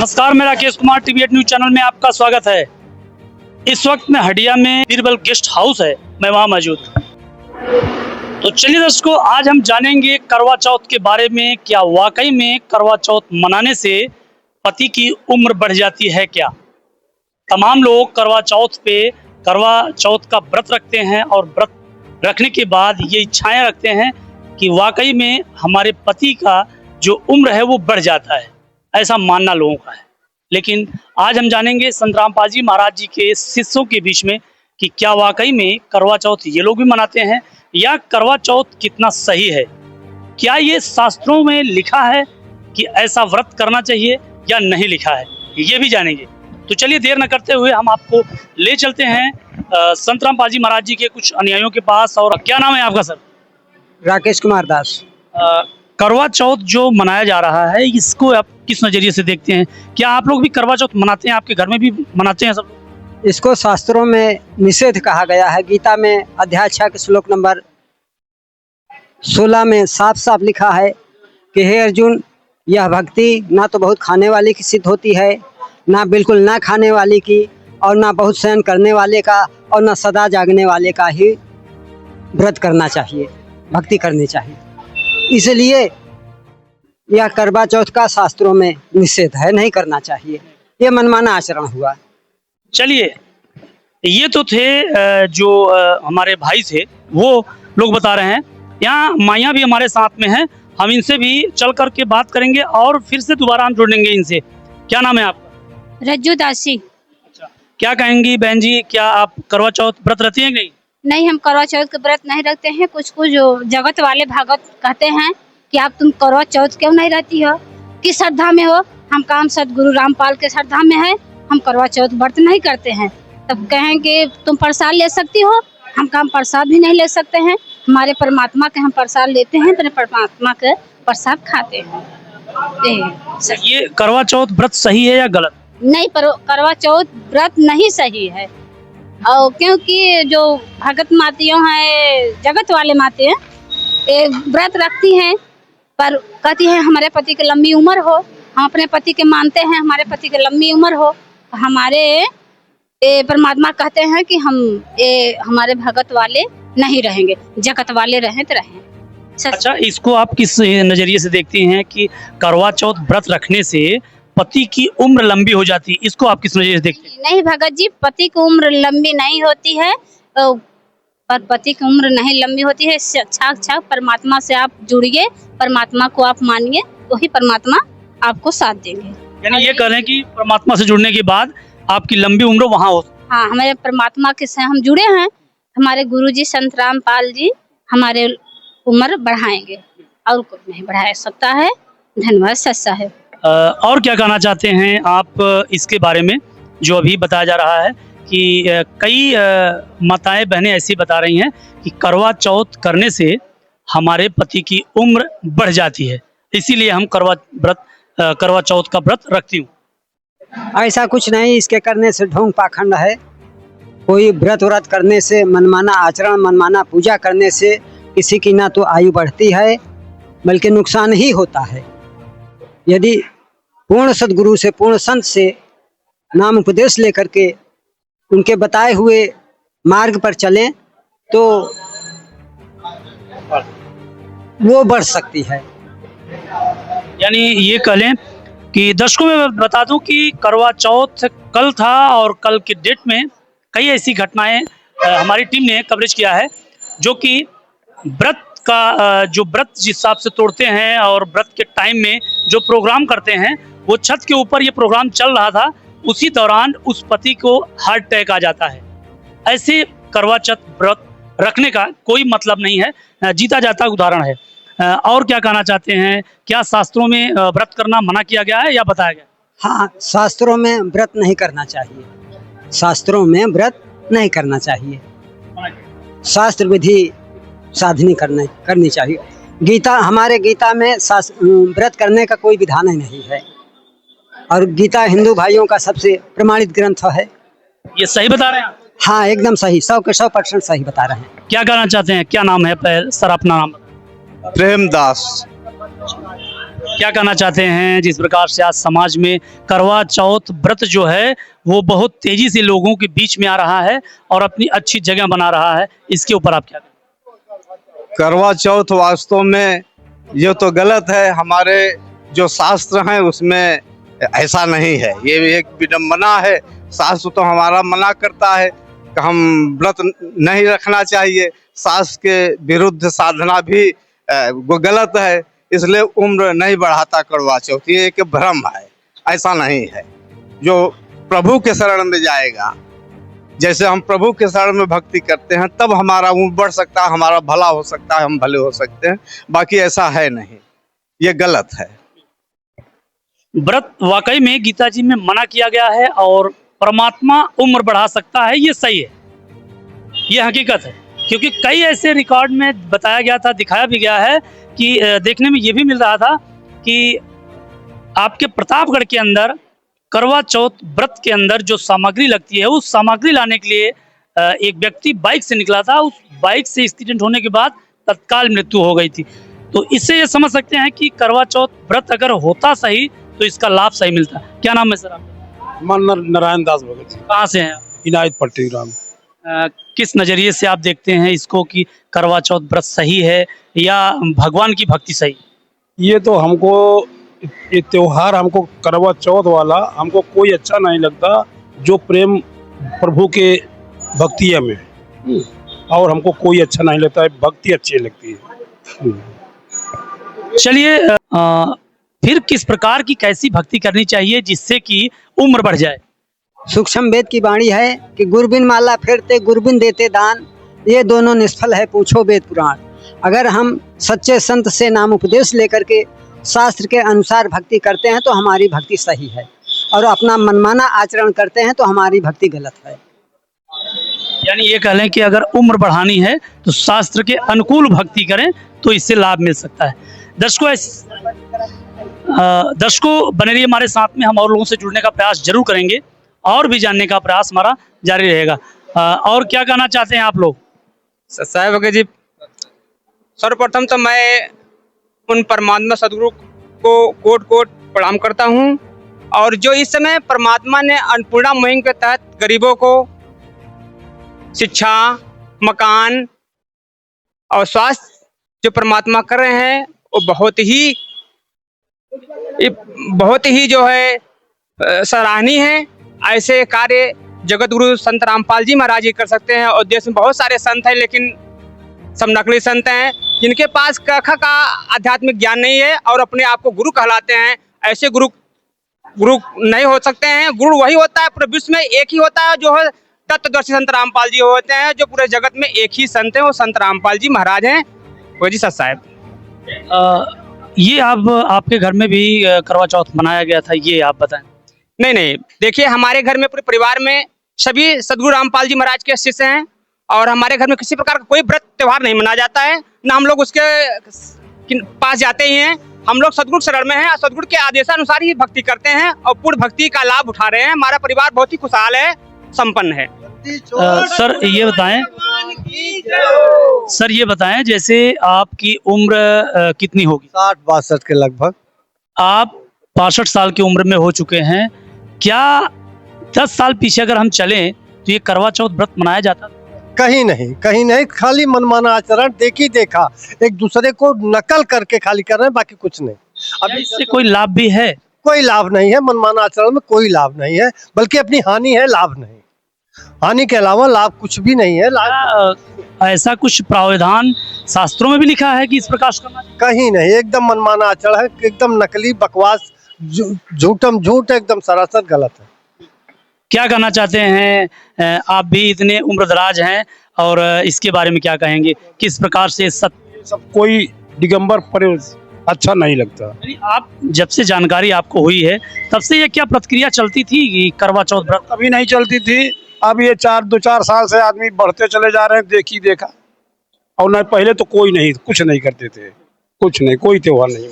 नमस्कार, मैं Rakesh Kumar टीवी8 news channel में आपका स्वागत है। इस वक्त मैं हडिया में बीरबल गेस्ट हाउस है, मैं वहां मौजूद हूं। तो चलिए दर्शकों, आज हम जानेंगे करवा चौथ के बारे में। क्या वाकई में करवा चौथ मनाने से पति की उम्र बढ़ जाती है क्या? तमाम लोग करवा चौथ का व्रत रखते हैं और व्रत रखने के बाद ये इच्छाएं रखते हैं कि वाकई में हमारे पति का जो उम्र है वो बढ़ जाता है, ऐसा मानना लोगों का है। लेकिन आज हम जानेंगे संत रामपाल जी महाराज जी के शिष्यों के बीच में कि क्या वाकई में करवा चौथ ये लोग भी मनाते हैं या करवा चौथ कितना सही है। क्या ये शास्त्रों में लिखा है कि ऐसा व्रत करना चाहिए या नहीं लिखा है, ये भी जानेंगे। तो चलिए देर न करते हुए हम आपको ले चलते हैं संत रामपाल जी महाराज जी के कुछ अनुयायियों के पास। और क्या नाम है आपका सर? राकेश कुमार दास। करवा चौथ जो मनाया जा रहा है, इसको आप किस नजरिए से देखते हैं? क्या आप लोग भी करवा चौथ मनाते हैं? आपके घर में भी मनाते हैं सब लोग? इसको शास्त्रों में निषेध कहा गया है। गीता में अध्याय 6 के श्लोक नंबर 16 में साफ साफ लिखा है कि हे अर्जुन, यह भक्ति ना तो बहुत खाने वाले की सिद्ध होती है, ना बिल्कुल ना खाने वाले की, और ना बहुत शयन करने वाले का, और ना सदा जागने वाले का ही व्रत करना चाहिए, भक्ति करनी चाहिए। इसलिए यह करवा चौथ का शास्त्रों में निषेध है, नहीं करना चाहिए। ये मनमाना आचरण हुआ। चलिए, ये तो थे जो हमारे भाई थे, वो लोग बता रहे हैं। यहाँ माइया भी हमारे साथ में हैं, हम इनसे भी चल करके बात करेंगे और फिर से दोबारा हम जुड़ेंगे इनसे। क्या नाम है आपका? रज्जू दासी। अच्छा, क्या कहेंगी बहन जी, क्या आप करवा चौथ व्रत रखती हैं? नहीं, हम करवा चौथ के व्रत नहीं रखते हैं। कुछ जो जगत वाले भगत कहते हैं कि आप तुम करवा चौथ क्यों नहीं रहती हो, किस श्रद्धा में हो? हम काम सदगुरु रामपाल के श्रद्धा में है, हम करवा चौथ व्रत नहीं करते हैं। तब कहें कि तुम प्रसाद ले सकती हो, हम काम प्रसाद भी नहीं ले सकते हैं। हमारे परमात्मा के हम प्रसाद लेते हैं, अपने परमात्मा के प्रसाद खाते हैं। ये करवा चौथ व्रत सही है या गलत? नहीं, करवा चौथ व्रत नहीं सही है। और क्योंकि जो भगत मातियों हैं, जगत वाले माते हैं, ये व्रत रखती हैं पर कहती हैं हमारे पति की लंबी उम्र हो। हम अपने पति के मानते हैं, हमारे पति की लंबी उम्र हो। हमारे परमात्मा कहते हैं कि हम हमारे भगत वाले नहीं रहेंगे, जगत वाले रहें तो रहें। अच्छा, इसको आप किस नजरिए से देखती हैं कि करवा चौथ व्रत रखने से पति की उम्र लंबी हो जाती है? इसको आप किस नजरिए से देखते हैं? नहीं भगत जी, पति की उम्र लंबी नहीं होती है, पर पति की उम्र नहीं लंबी होती है। अच्छा परमात्मा से आप जुड़िए, परमात्मा को आप मानिए, वही परमात्मा आपको साथ देंगे। यानी ये कह रहे हैं कि परमात्मा से जुड़ने के बाद आपकी लंबी उम्र वहाँ हो। हाँ, हमारे परमात्मा के से हम जुड़े हैं। हमारे गुरुजी संत रामपाल जी हमारे उम्र बढ़ाएंगे, और कुछ नहीं बढ़ा सकता है। धन्यवाद, सच्चा है। और क्या कहना चाहते हैं आप इसके बारे में जो अभी बताया जा रहा है कि कई माताएं बहनें ऐसी बता रही हैं कि करवा चौथ करने से हमारे पति की उम्र बढ़ जाती है, इसीलिए हम करवा चौथ का व्रत रखती हूँ। ऐसा कुछ नहीं, इसके करने से ढोंग पाखंड है। कोई व्रत करने से, मनमाना आचरण, मनमाना पूजा करने से किसी की ना तो आयु बढ़ती है बल्कि नुकसान ही होता है। यदि पूर्ण सदगुरु से, पूर्ण संत से नाम उपदेश लेकर के उनके बताए हुए मार्ग पर चलें तो वो बढ़ सकती है। यानी ये कह लें कि दर्शकों में बता दूं कि करवा चौथ कल था और कल के डेट में कई ऐसी घटनाएं हमारी टीम ने कवरेज किया है, जो कि व्रत का जो व्रत जिस हिसाब से तोड़ते हैं और व्रत के टाइम में जो प्रोग्राम करते हैं, वो छत के ऊपर ये प्रोग्राम चल रहा था, उसी दौरान उस पति को हार्ट अटैक आ जाता है। ऐसे करवा चौथ व्रत रखने का कोई मतलब नहीं है, जीता जाता उदाहरण है। और क्या कहना चाहते हैं, क्या शास्त्रों में व्रत करना मना किया गया है या बताया गया? हाँ, शास्त्रों में व्रत नहीं करना चाहिए। शास्त्रों में व्रत नहीं करना चाहिए। शास्त्र विधि साधनी करनी चाहिए। हमारे गीता में व्रत करने का कोई विधान ही नहीं है, और गीता हिंदू भाइयों का सबसे प्रमाणित ग्रंथ है। ये सही बता रहे हैं आप? हाँ, एकदम सही, 100 के 100% सही बता रहे हैं। क्या कहना चाहते हैं, क्या नाम है सर? अपना नाम? प्रेमदास। क्या कहना चाहते हैं जिस प्रकार से आज समाज में करवा चौथ व्रत जो है वो बहुत तेजी से लोगों के बीच में आ रहा है और अपनी अच्छी जगह बना रहा है, इसके ऊपर आप क्या कहें? करवा चौथ वास्तव में ये तो गलत है। हमारे जो शास्त्र हैं उसमें ऐसा नहीं है, ये एक विडंबना है। शास्त्र तो हमारा मना करता है कि हम व्रत नहीं रखना चाहिए, शास्त्र के विरुद्ध साधना भी वो गलत है, इसलिए उम्र नहीं बढ़ाता करवा चौथ। ये एक भ्रम है, ऐसा नहीं है। जो प्रभु के शरण में जाएगा, जैसे हम प्रभु के शरण में भक्ति करते हैं तब हमारा उम्र बढ़ सकता है, हमारा भला हो सकता है, हम भले हो सकते हैं, बाकी ऐसा है नहीं, ये गलत है। व्रत वाकई में गीता जी में मना किया गया है और परमात्मा उम्र बढ़ा सकता है, ये सही है, ये हकीकत है। क्योंकि कई ऐसे रिकॉर्ड में बताया गया था, दिखाया भी गया है कि देखने में ये भी मिल रहा था कि आपके प्रतापगढ़ के अंदर करवा चौथ व्रत के अंदर जो सामग्री लगती है उस सामग्री लाने के लिए एक व्यक्ति बाइक से निकला था, उस बाइक से एक्सीडेंट होने के बाद तत्काल मृत्यु हो गई थी। तो इससे ये समझ सकते हैं कि करवा चौथ व्रत अगर होता सही तो इसका लाभ सही मिलता। क्या नाम है सर आपका? नारायण दास भगत। कहाँ से हैं आप? इनायत पट्टी ग्राम। किस नजरिए से आप देखते हैं इसको कि करवा चौथ व्रत सही है या भगवान की भक्ति सही? ये तो हमको ये त्योहार हमको करवा चौथ वाला हमको कोई अच्छा नहीं लगता, जो प्रेम प्रभु के भक्ति है में, और हमको कोई अच्छा नहीं लगता है, भक्ति अच्छी लगती है। चलिए फिर किस प्रकार की कैसी भक्ति करनी चाहिए जिससे कि उम्र बढ़ जाए? सूक्ष्म वेद की वाणी है कि गुरबिन माला फेरते गुरबिन देते दान, ये दोनों निष्फल है पूछो वेद पुराण। अगर हम सच्चे संत से नाम उपदेश लेकर के शास्त्र के अनुसार भक्ति करते हैं तो हमारी भक्ति सही है, और अपना मनमाना आचरण करते हैं तो हमारी भक्ति गलत है। यानी ये कह लें कि अगर उम्र बढ़ानी है तो शास्त्र के अनुकूल भक्ति करें तो इससे लाभ मिल सकता है। दर्शकों बने रहिए हमारे साथ में, हम और लोगों से जुड़ने का प्रयास जरूर करेंगे और भी जानने का प्रयास हमारा जारी रहेगा। और क्या कहना चाहते हैं आप लोग? साहब भगत जी, सर्वप्रथम तो मैं उन परमात्मा सदगुरु को कोट कोट प्रणाम करता हूं, और जो इस समय परमात्मा ने अन्नपूर्णा मुहिम के तहत गरीबों को शिक्षा, मकान और स्वास्थ्य जो परमात्मा कर रहे हैं वो बहुत ही जो है सराहनीय है। ऐसे कार्य जगत गुरु संत रामपाल जी महाराज जी कर सकते हैं, और देश में बहुत सारे संत हैं लेकिन सब नकली संत हैं जिनके पास क ख का आध्यात्मिक ज्ञान नहीं है और अपने आप को गुरु कहलाते हैं। ऐसे गुरु नहीं हो सकते हैं। गुरु वही होता है, पूरे विश्व में एक ही होता है जो है तत्वदर्शी संत रामपाल जी होते हैं, जो पूरे जगत में एक ही संत है, वो संत रामपाल जी महाराज हैं। वो जी सत साहब, ये आपके घर में भी करवा चौथ मनाया गया था, ये आप बताएं। नहीं, देखिए हमारे घर में पूरे परिवार में सभी सदगुरु रामपाल जी महाराज के शिष्य हैं, और हमारे घर में किसी प्रकार का कोई व्रत त्योहार नहीं मनाया जाता है, ना हम लोग उसके पास जाते ही हैं। हम लोग सदगुरु शरण में हैं और सदगुरु के आदेशानुसार ही भक्ति करते हैं और पूर्ण भक्ति का लाभ उठा रहे हैं। हमारा परिवार बहुत ही खुशहाल है, संपन्न है। सर ये बताएं जैसे आपकी उम्र कितनी होगी? 60-62 के लगभग। आप 65 साल की उम्र में हो चुके हैं। क्या 10 साल पीछे अगर हम चलें तो ये करवा चौथ व्रत मनाया जाता? कहीं नहीं, खाली मनमाना आचरण, देखा एक दूसरे को नकल करके खाली कर रहे हैं, बाकी कुछ नहीं। अभी इससे कोई लाभ भी है? कोई लाभ नहीं है, मनमाना आचरण में कोई लाभ नहीं है, बल्कि अपनी हानि है, लाभ नहीं। हानि के अलावा लाभ कुछ भी नहीं है। ऐसा कुछ प्रावधान शास्त्रों में भी लिखा है कि इस प्रकार करना? कहीं नहीं, एकदम मनमाना आचरण है, एकदम नकली बकवास, झूठ एकदम सरासर गलत है। क्या कहना चाहते हैं आप भी इतने उम्रदराज हैं और इसके बारे में क्या कहेंगे, किस प्रकार से सब कोई दिगंबर पर अच्छा नहीं लगता। आप जब से जानकारी आपको हुई है तब से ये क्या प्रतिक्रिया चलती थी कि करवा चौथ व्रत? कभी नहीं चलती थी, अब ये 2-4 साल से आदमी बढ़ते चले जा रहे हैं, देखा। और न पहले तो कोई नहीं, कुछ नहीं करते थे, कुछ नहीं, कोई त्योहार नहीं।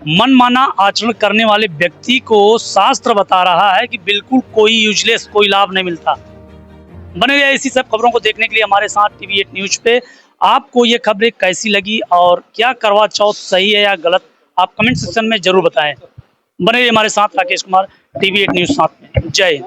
मनमाना आचरण करने वाले व्यक्ति को शास्त्र बता रहा है कि बिल्कुल कोई यूजलेस, कोई लाभ नहीं मिलता। बने रहिए इसी सब खबरों को देखने के लिए हमारे साथ TV8 न्यूज पे। आपको ये खबरें कैसी लगी और क्या करवा चौथ सही है या गलत, आप कमेंट सेक्शन में जरूर बताएं। बने रहिए हमारे साथ, राकेश कुमार, TV8 न्यूज़ 7 में। जय हिंद।